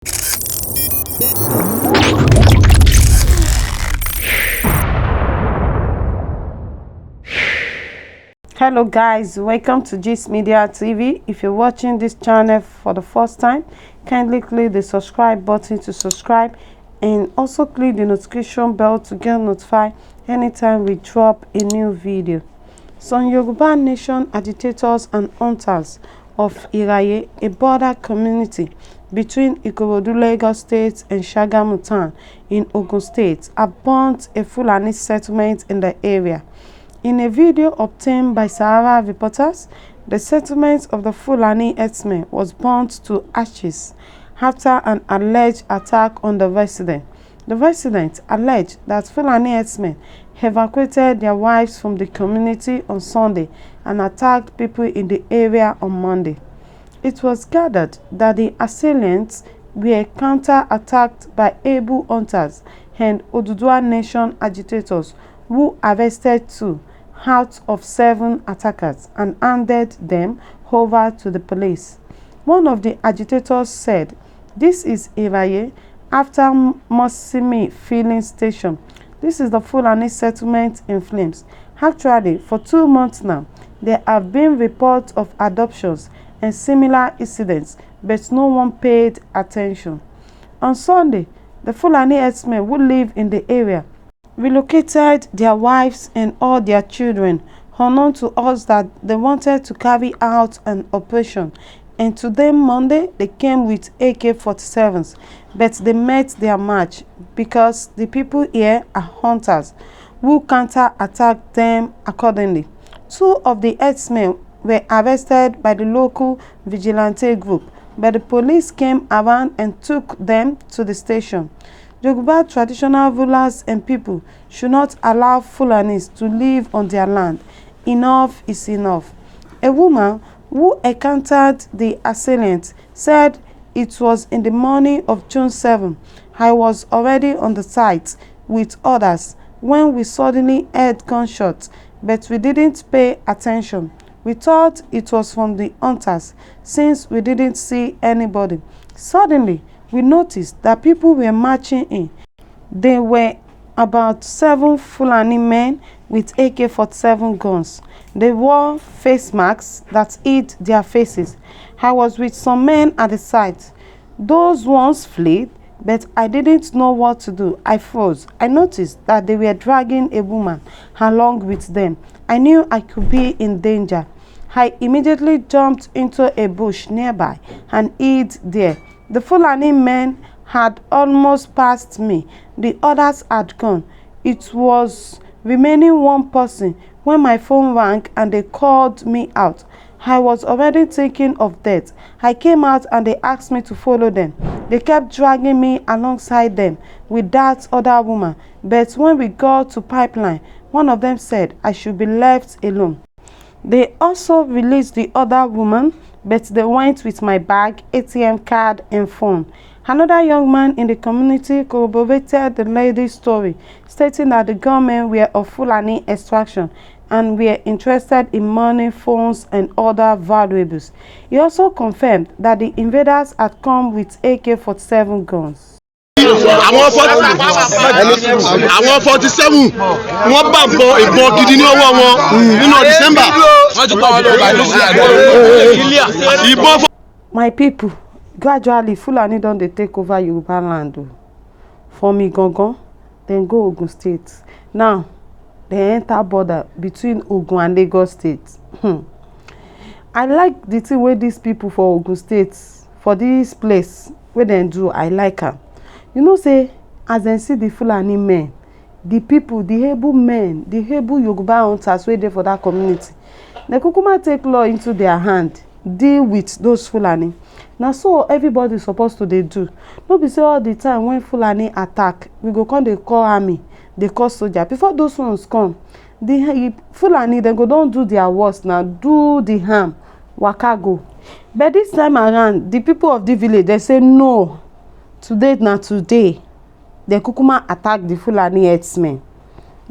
Hello guys, welcome to Gist Media TV. If you're watching this channel for the first time, kindly click the subscribe button to subscribe and also click the notification bell to get notified anytime we drop a new video. Some Yoruba nation agitators and hunters of Iraye, a border community between Ikorodu, Lagos State and Shagamu Town in Ogun State, have burnt a Fulani settlement in the area. In a video obtained by Sahara reporters, the settlement of the Fulani herdsmen was burnt to ashes after an alleged attack on the resident. The residents alleged that Fulani herdsmen evacuated their wives from the community on Sunday and attacked people in the area on Monday. It was gathered that the assailants were counter-attacked by able hunters and Oduduwa Nation agitators who arrested 2 out of 7 attackers and handed them over to the police. One of the agitators said, "This is Iraye after Mosimi filling station. This is the Fulani settlement in flames. Actually, for 2 months now, there have been reports of adoptions and similar incidents, but no one paid attention." On Sunday, the Fulani herdsmen who live in the area relocated their wives and all their children, unknown to us that they wanted to carry out an operation, and today Monday they came with AK-47s, but they met their match because the people here are hunters who counter-attacked them accordingly. 2 of the herdsmen were arrested by the local vigilante group, but the police came around and took them to the station. Yoruba traditional rulers and people should not allow Fulanis to live on their land. Enough is enough. A woman who encountered the assailant said, "It was in the morning of June 7. I was already on the site with others when we suddenly heard gunshots, but we didn't pay attention. We thought it was from the hunters since we didn't see anybody. Suddenly, we noticed that people were marching in. There were about 7 Fulani men with AK-47 guns. They wore face masks that hid their faces. I was with some men at the site. Those ones fled, but I didn't know what to do. I froze. I noticed that they were dragging a woman along with them. I knew I could be in danger. I immediately jumped into a bush nearby and hid there. The Fulani men had almost passed me. The others had gone. It was remaining 1 person when my phone rang and they called me out. I was already thinking of death. I came out and they asked me to follow them. They kept dragging me alongside them with that other woman. But when we got to pipeline, one of them said I should be left alone. They also released the other woman, but they went with my bag, ATM card and phone." Another young man in the community corroborated the lady's story, stating that the gunmen were of Fulani extraction and were interested in money, phones and other valuables. He also confirmed that the invaders had come with AK-47 guns. Àwọn 47 wọ́n bá ìbọn gidi ní ọwọ́ wọn nínú December. My people, gradually Fulani don dey take over Yoruba land o. For me gangan, then go Ogun State. Now, they enter border between Ogun and Lagos State. I like the thing wey these people for Ogun State, for this place wey dem do, I like am. You know say, as dem see the Fulani men, the people, the able men, the able Yoruba hunters wey dey for that community, they kukuma take law into their hand, deal with those Fulani. Na so everybody supposed to dey do. No be say all the time when Fulani attack, we go come dey call army, dey call soldier. Before those ones come, the Fulani dem go don do their worst now, do the harm, waka go. But this time around, the people of the village, they say no. Today na today. They kukuma attack the Fulani herdsmen.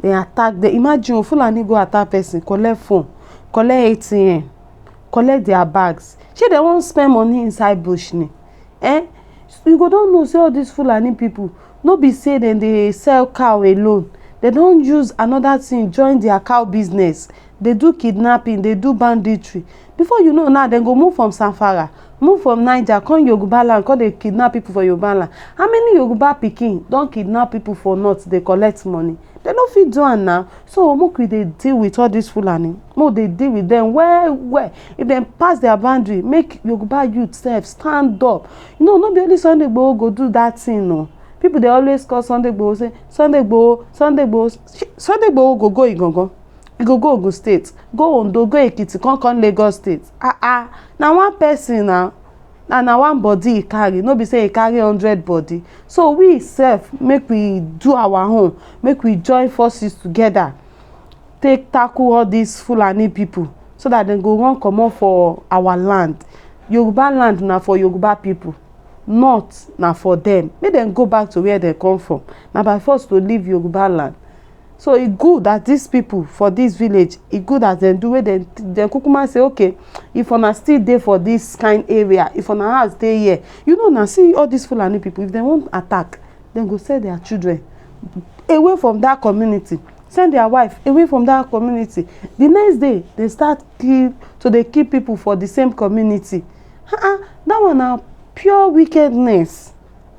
They attack. They imagine Fulani go attack person, collect phone, collect ATM, collect their bags. Shey they won't spend money inside bush ni. you go don't know say all these Fulani people no be say dem dey sell cow alone. They don't use another thing join their cow business. They do kidnapping, they do banditry. Before you know now, they go move from Samfara, move from Niger, come Yoruba land, come they kidnap people for Yoruba land. How many Yoruba pikin don't kidnap people for north? They collect money. They don't fit do it now. So make we dey deal with all this Fulani. Make they deal with them well. If they pass their boundary, make Yoruba youth self stand up. You know, not be only Sunday Igboho go do that thing, no. People they always call Sunday Igboho, say Sunday Igboho go Igangan, e go Ogun State, go Ondo, go Ekiti, come Lagos State. Now one person now, and na one body e carry, no be say e carry 100 body. So we self make we do our own, make we join forces together, tackle all these Fulani people, so that they go run comot for our land. Yoruba land na for Yoruba people. Not na for them. Make them go back to where they come from. Now by force to leave Yoruba land. So it's good that these people for this village, it's good that they do it. Then kukuma say, okay, if una still there for this kind area, if una house stay here, you know now see all these Fulani people, if they won't attack, then go send their children away from that community. Send their wife away from that community. The next day, they start they kill people for the same community. That one now pure wickedness.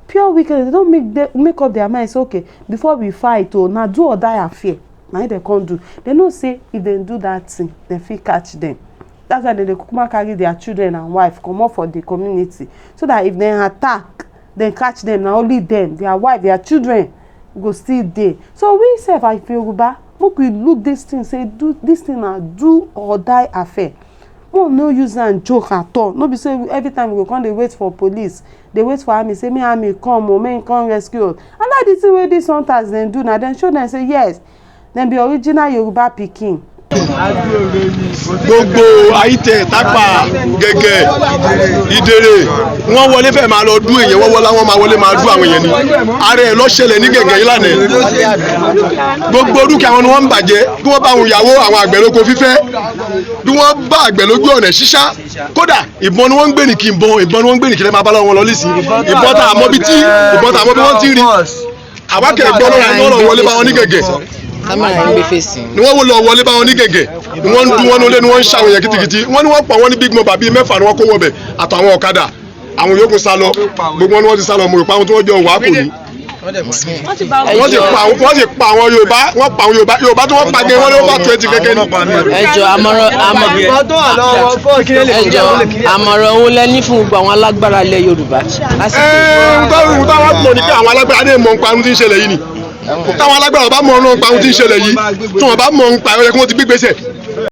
They don't make up their minds. Okay, before we fight, now do or die affair. Now they can't do. They know say if they do that thing, they feel catch them. That's why they carry their children and wife come up for the community, so that if they attack, they catch them. Now only them, their wife, their children go still there. So we say, I feel Yoruba, we look this thing, say do this thing now, do or die affair. No use and joke at all. No be say every time we go come, they wait for police, they wait for army, say me army come or me come rescue us. I like the thing where these hunters then do now. Then show them say yes, then be original Yoruba pikin. Gbogbo Ayite Tapa Gẹ̀gẹ̀ Ìdèrè wọ́n wọlé fẹ́ máa lọ dú èyàn wọ́n láwọn máa wọlé máa dú àwọn èyàn ni ààrẹ ẹ̀ lọ́ṣẹlẹ̀ ní Gẹ̀gẹ̀ ìlànà gbogbo dúkìá wọn ni wọ́n ń bàjẹ́ bí wọ́n bá àwọn ìyàwó àwọn àgbẹ̀ lóko fífẹ́ bí wọ́n bá àgbẹ̀ lójú ọ̀nà ṣíṣá kódà ìbọn ni wọ́n ń gbé ní kí n bọ́n ìbọn ni wọ́n ń gbé ní kí lẹ́ máa bá lọ́wọ́ wọn lọ lẹ́sìn ìbọn tá àmọ́ bí wọ́n ti rí àwákẹ́ ẹ̀gbọ́n lọ́rọ̀ wọlé bá wọn ní Gẹ̀gẹ̀ ni wọ́n lọ wọlé bá wọn ní Gẹ̀gẹ̀ ni wọ́n ń dún wọn lólé ni wọ́n ń ṣàwọn èèyàn kìtìkìtì wọ́n ní wọ́n pọ̀ wọ́n ní big mobile bíi 6 ni wọ́n kó wọbẹ̀ àtàwọn ọ̀kadà àwọn yòókù sá lọ gbogbo wọn ni wọ́n ti sá lọ mo rò pé àwọn tí wọ́n jọ wà kò ní. wọ́n ti pa àwọn Yorùbá wọ́n pa àwọn Yorùbá tí wọ́n pa gẹ́ wọ́n ló bá 20 gẹ́gẹ́ ni. àmọ̀ràn owó lẹ́ní fún gbogbo àwọn alágbára ilẹ̀ Yorùbá. táwọn pọ̀ ní pé àwọn alágbára dé mọ̀ nípa ohun tí ń ṣẹlẹ̀ yìí ni táwọn alágbára bá mọ̀ ọ́nà nípa ohun tí ń ṣẹlẹ̀ yìí tí wọ́n bá mọ̀ nípa ẹ̀rọ kí wọ́n ti gbégbèsè